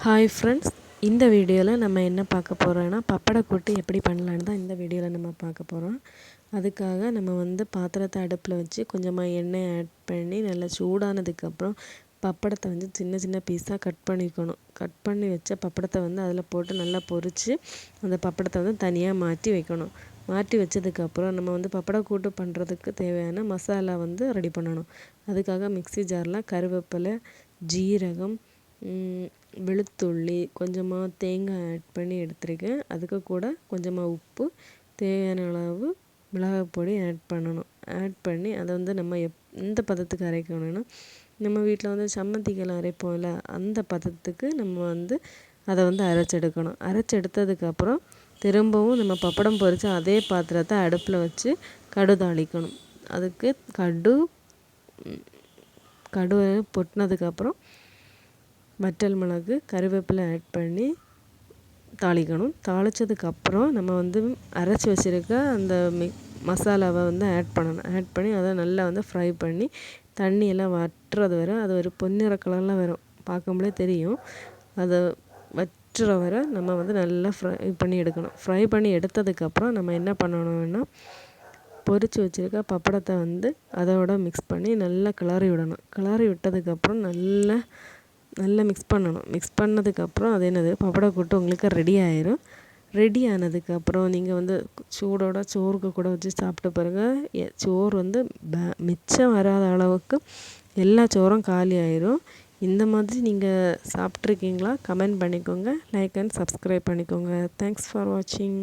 Hi friends, இந்த வீடியோவில் நம்ம என்ன பார்க்க போகிறோன்னா பப்படை கூட்டு எப்படி பண்ணலான்னு தான் இந்த வீடியோவில் நம்ம பார்க்க போகிறோம். அதுக்காக நம்ம பாத்திரத்தை அடுப்பில் வச்சு கொஞ்சமாக எண்ணெய் ஆட் பண்ணி நல்லா சூடானதுக்கப்புறம் பப்படத்தை சின்ன சின்ன பீஸாக கட் பண்ணிக்கணும். கட் பண்ணி வச்ச பப்படத்தை அதில் போட்டு நல்லா பொரித்து அந்த பப்படத்தை தனியாக மாற்றி வைக்கணும். மாற்றி வச்சதுக்கப்புறம் நம்ம பப்படை கூட்டு பண்ணுறதுக்கு தேவையான மசாலா ரெடி பண்ணணும். அதுக்காக மிக்ஸி ஜாரில் கருவேப்பிலை, ஜீரகம், வெளுத்துள்ளி, கொஞ்சமாக தேங்காய் ஆட் பண்ணி எடுத்துருக்கேன். அதுக்கு கூட கொஞ்சமாக உப்பு, தேவையான அளவு மிளகாய் பொடி ஆட் பண்ணணும். ஆட் பண்ணி அதை நம்ம எந்த பதத்துக்கு அரைக்கணும்னா, நம்ம வீட்டில் சம்மந்திக்கெல்லாம் அரைப்போம்ல, அந்த பதத்துக்கு நம்ம அதை அரைச்செடுக்கணும். அரைச்செடுத்ததுக்கப்புறம் திரும்பவும் நம்ம பப்படம் பொரித்து அதே பாத்திரத்தை அடுப்பில் வச்சு கடு தாளிக்கணும். அதுக்கு கடுவை பொட்டினதுக்கப்புறம் வற்றல் மிளகு, கருவேப்பிலை ஆட் பண்ணி தாளிக்கணும். தாளித்ததுக்கப்புறம் நம்ம அரைச்சி வச்சுருக்க அந்த மசாலாவை ஆட் பண்ணணும். ஆட் பண்ணி அதை நல்லா ஃப்ரை பண்ணி தண்ணியெல்லாம் வற்றுறது வரை, அது ஒரு பொன்னிற கலரில் வரும், பார்க்கும்போதே தெரியும். அதை வற்றுற வரை நம்ம நல்லா ஃப்ரை பண்ணி எடுக்கணும். ஃப்ரை பண்ணி எடுத்ததுக்கப்புறம் நம்ம என்ன பண்ணணும்னா, பொரித்து வச்சுருக்க பப்படத்தை அதோட மிக்ஸ் பண்ணி நல்லா கிளறி விடணும். கிளறி விட்டதுக்கப்புறம் நல்லா மிக்ஸ் பண்ணணும். மிக்ஸ் பண்ணதுக்கப்புறம் அது பப்படை கூட்டு உங்களுக்கு ரெடி ஆயிரும். ரெடி ஆனதுக்கப்புறம் நீங்கள் சூடோட சோறுக்கு கூட வச்சு சாப்பிட்டு பாருங்கள். சோறு மிச்சம் வராத அளவுக்கு எல்லா சோறும் காலி ஆயிரும். இந்த மாதிரி நீங்கள் சாப்பிட்ருக்கீங்களா? கமெண்ட் பண்ணிக்கோங்க. லைக் அண்ட் சப்ஸ்கிரைப் பண்ணிக்கோங்க. தேங்க்ஸ் ஃபார் வாட்சிங்.